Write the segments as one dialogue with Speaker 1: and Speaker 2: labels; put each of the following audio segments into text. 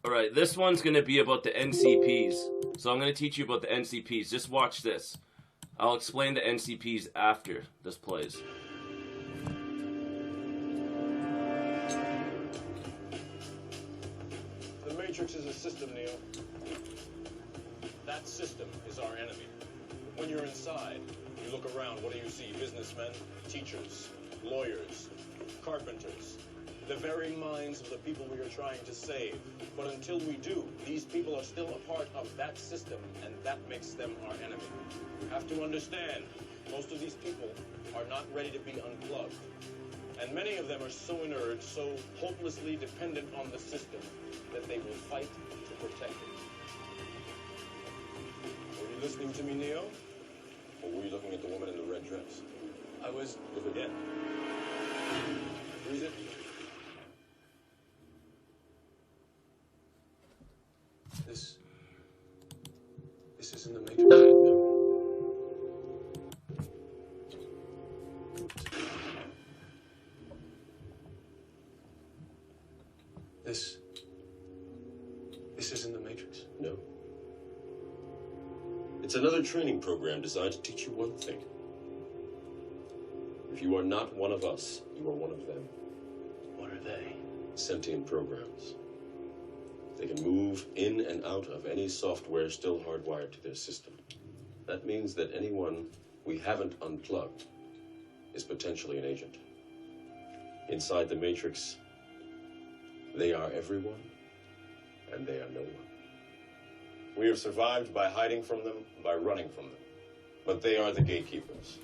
Speaker 1: Alright, this one's going to be about the NCPs. So I'm going to teach you about the NCPs. Just watch this. I'll explain the NCPs after this plays.
Speaker 2: The Matrix is a system, Neo. That system is our enemy. When you're inside, you look around, what do you see? Businessmen, teachers, lawyers, carpenters. The very minds of the people we are trying to save. But until we do, these people are still a part of that system, and that makes them our enemy. You have to understand, most of these people are not ready to be unplugged. And many of them are so inert, so hopelessly dependent on the system, that they will fight to protect it. Were you listening to me, Neo? Or were you looking at the woman in the red dress? I was... Look again. Freeze it. This isn't the Matrix. This isn't the Matrix. No. It's another training program designed to teach you one thing. If you are not one of us, you are one of them. What are they? Sentient programs. They can move in and out of any software still hardwired to their system. That means that anyone we haven't unplugged is potentially an agent. Inside the Matrix, they are everyone, and they are no one. We have survived by hiding from them, by running from them. But they are the gatekeepers.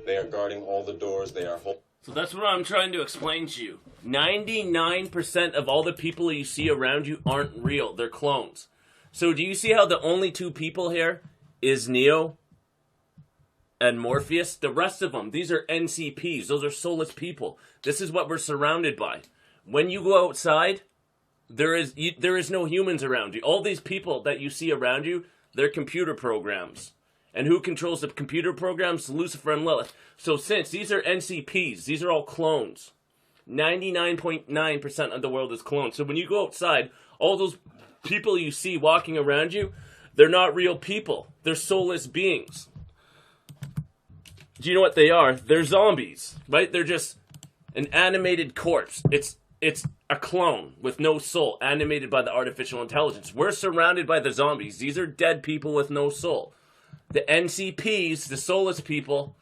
Speaker 2: They are guarding all the doors, they are
Speaker 1: So that's what I'm trying to explain to you. 99% of all the people you see around you aren't real. They're clones. So do you see how the only two people here is Neo and Morpheus? The rest of them, these are NCPs. Those are soulless people. This is what we're surrounded by. When you go outside, there is no humans around you. All these people that you see around you, they're computer programs. And who controls the computer programs? Lucifer and Lilith. So since these are NCPs, these are all clones. 99.9% of the world is clones. So when you go outside, all those people you see walking around you, they're not real people. They're soulless beings. Do you know what they are? They're zombies, right? They're just an animated corpse. It's a clone with no soul, animated by the artificial intelligence. We're surrounded by the zombies. These are dead people with no soul. The NCPs, the soulless people,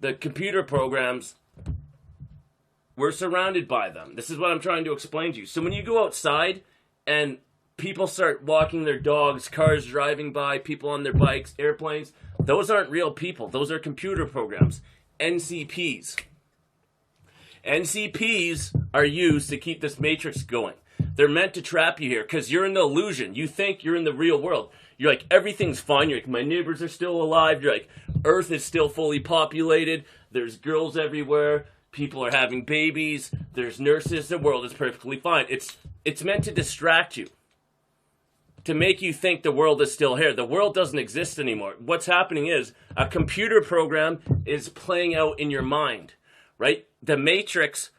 Speaker 1: the computer programs, we're surrounded by them. This is what I'm trying to explain to you. So when you go outside and people start walking their dogs, cars driving by, people on their bikes, airplanes, those aren't real people. Those are computer programs. NCPs. NCPs are used to keep this matrix going. They're meant to trap you here because you're in the illusion. You think you're in the real world. You're like, everything's fine. You're like, my neighbors are still alive. You're like, Earth is still fully populated. There's girls everywhere. People are having babies. There's nurses. The world is perfectly fine. It's meant to distract you. To make you think the world is still here. The world doesn't exist anymore. What's happening is a computer program is playing out in your mind. Right? The Matrix,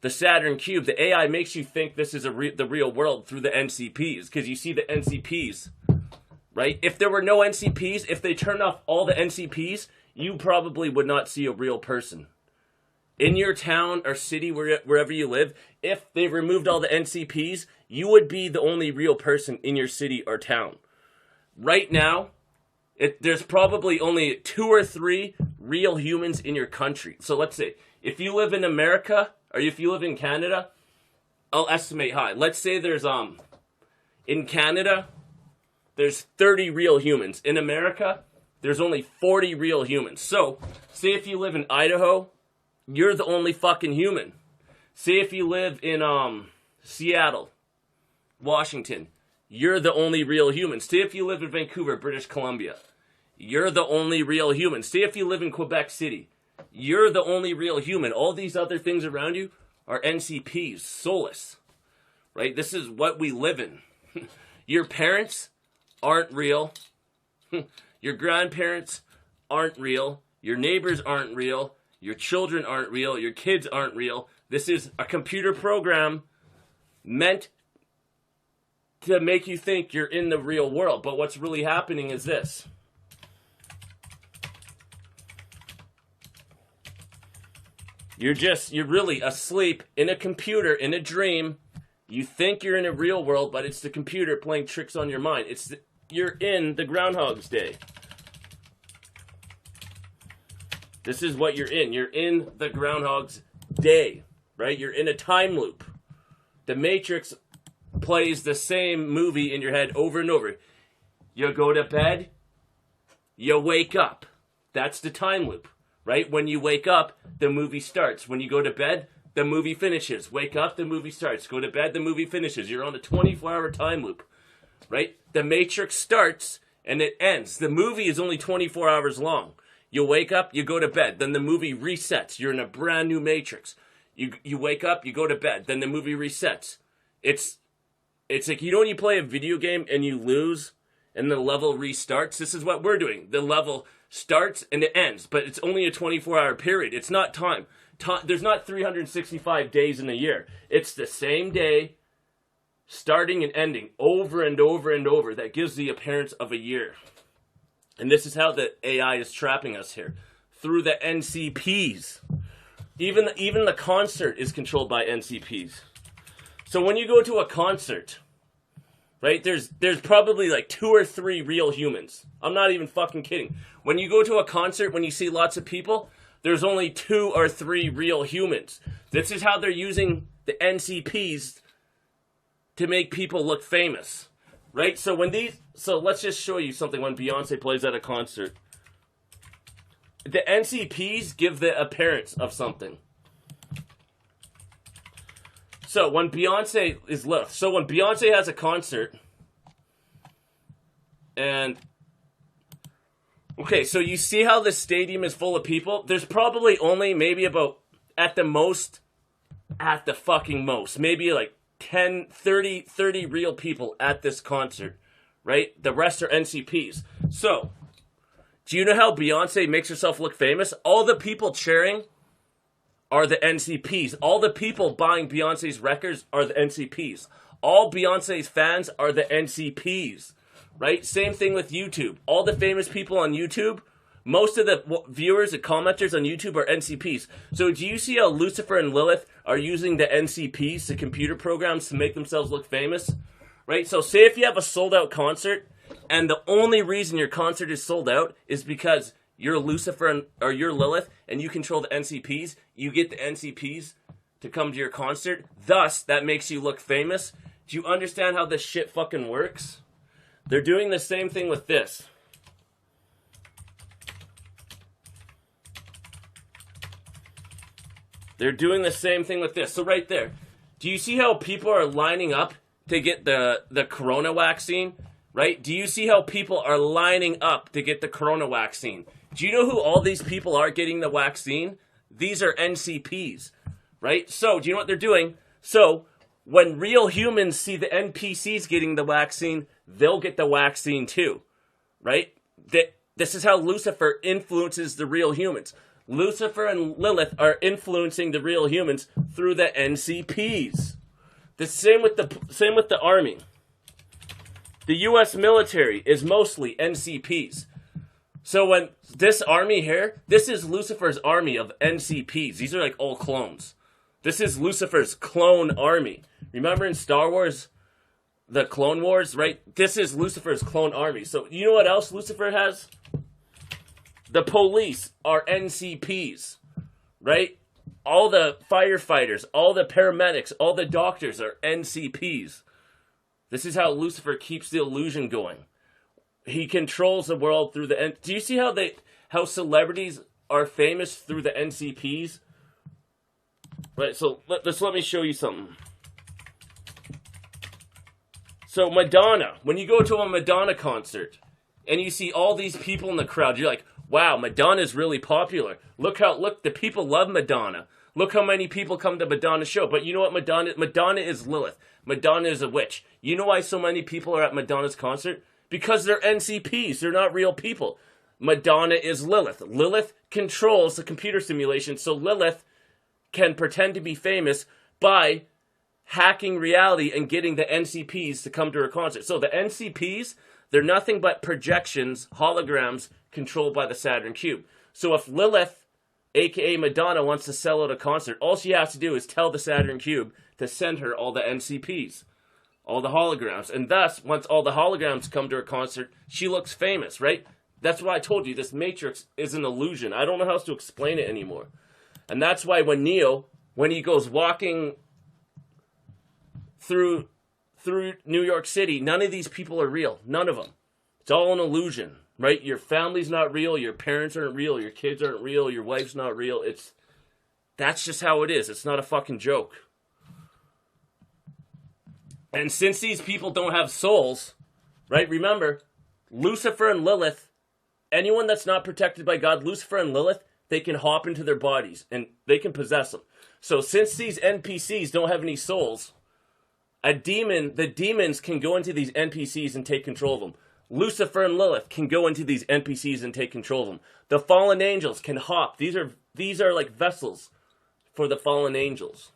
Speaker 1: the Saturn cube, the AI makes you think this is the real world through the NCPs. Because you see the NCPs. Right? If there were no NCPs, if they turned off all the NCPs, you probably would not see a real person. In your town or city, wherever you live, if they removed all the NCPs, you would be the only real person in your city or town. Right now, there's probably only 2 or 3 real humans in your country. So let's say, if you live in America, or if you live in Canada, I'll estimate high. Let's say there's, in Canada, there's 30 real humans. In America, there's only 40 real humans. So, say if you live in Idaho, you're the only fucking human. Say if you live in Seattle, Washington, you're the only real human. Say if you live in Vancouver, British Columbia, you're the only real human. Say if you live in Quebec City, you're the only real human. All these other things around you are NCPs, soulless. Right? This is what we live in. Your parents aren't real. Your grandparents aren't real. Your neighbors aren't real. Your children aren't real. Your kids aren't real. This is a computer program meant to make you think you're in the real world. But what's really happening is this. You're really asleep in a computer, in a dream. You think you're in a real world, but it's the computer playing tricks on your mind. You're in the Groundhog's Day. This is what you're in. You're in the Groundhog's Day, right? You're in a time loop. The Matrix plays the same movie in your head over and over. You go to bed, you wake up. That's the time loop, right? When you wake up, the movie starts. When you go to bed, the movie finishes. Wake up, the movie starts. Go to bed, the movie finishes. You're on a 24-hour time loop, right? The Matrix starts and it ends. The movie is only 24 hours long. You wake up, you go to bed, then the movie resets. You're in a brand new Matrix. You wake up, you go to bed, then the movie resets. It's like, you know when you play a video game and you lose and the level restarts? This is what we're doing. The level starts and it ends, but it's only a 24-hour period. It's not time. There's not 365 days in a year. It's the same day, starting and ending, over and over and over. That gives the appearance of a year. And this is how the AI is trapping us here. Through the NCPs. Even the concert is controlled by NCPs. So when you go to a concert, right, there's probably like 2 or 3 real humans. I'm not even fucking kidding. When you go to a concert, when you see lots of people, there's only 2 or 3 real humans. This is how they're using the NCPs to make people look famous. Right? So let's just show you something when Beyonce plays at a concert. The NCPs give the appearance of something. So when Beyonce is Lilith. So when Beyonce has a concert, and okay, so you see how the stadium is full of people? There's probably only maybe about, at the fucking most, maybe like 10, 30 real people at this concert, right? The rest are NCPs. So, do you know how Beyonce makes herself look famous? All the people cheering are the NCPs. All the people buying Beyonce's records are the NCPs. All Beyonce's fans are the NCPs, right? Same thing with YouTube. All the famous people on YouTube, most of the viewers and commenters on YouTube are NCPs. So do you see how Lucifer and Lilith are using the NCPs, the computer programs, to make themselves look famous? Right? So say if you have a sold-out concert, and the only reason your concert is sold out is because you're Lucifer or you're Lilith, and you control the NCPs, you get the NCPs to come to your concert. Thus, that makes you look famous. Do you understand how this shit fucking works? They're doing the same thing with this. They're doing the same thing with this. So right there, do you see how people are lining up to get the corona vaccine? Right? Do you see how people are lining up to get the corona vaccine? Do you know who all these people are getting the vaccine? These are NCPs. Right? So, do you know what they're doing? So, when real humans see the NPCs getting the vaccine, they'll get the vaccine too. Right? This is how Lucifer influences the real humans. Lucifer and Lilith are influencing the real humans through the NCPs. The same with the army. The U.S. military is mostly NCPs. So when this army here, this is Lucifer's army of NCPs. These are like all clones. This is Lucifer's clone army. Remember in Star Wars, the Clone Wars, right? This is Lucifer's clone army. So you know what else Lucifer has? The police are NCPs, right? All the firefighters, all the paramedics, all the doctors are NCPs. This is how Lucifer keeps the illusion going. He controls the world through the... Do you see how celebrities are famous through the NCPs? Right, so let me show you something. So Madonna, when you go to a Madonna concert and you see all these people in the crowd, you're like, wow, Madonna's really popular. Look, the people love Madonna. Look how many people come to Madonna's show. But you know what Madonna is Lilith. Madonna is a witch. You know why so many people are at Madonna's concert? Because they're NCPs. They're not real people. Madonna is Lilith. Lilith controls the computer simulation, so Lilith can pretend to be famous by hacking reality and getting the NCPs to come to her concert. So the NCPs, they're nothing but projections, holograms, controlled by the Saturn cube. So if Lilith, aka Madonna, wants to sell out a concert, all she has to do is tell the Saturn cube to send her all the NCPs, all the holograms. And thus, once all the holograms come to her concert, she looks famous, right? That's why I told you this Matrix is an illusion. I don't know how else to explain it anymore. And that's why when Neo, when he goes walking through New York City, none of these people are real. None of them. It's all an illusion, right? Your family's not real. Your parents aren't real. Your kids aren't real. Your wife's not real. That's just how it is. It's not a fucking joke. And since these people don't have souls, right? Remember, Lucifer and Lilith, anyone that's not protected by God, Lucifer and Lilith, they can hop into their bodies and they can possess them. So since these NPCs don't have any souls, the demons can go into these NPCs and take control of them. Lucifer and Lilith can go into these NPCs and take control of them. The fallen angels can hop. These are like vessels for the fallen angels.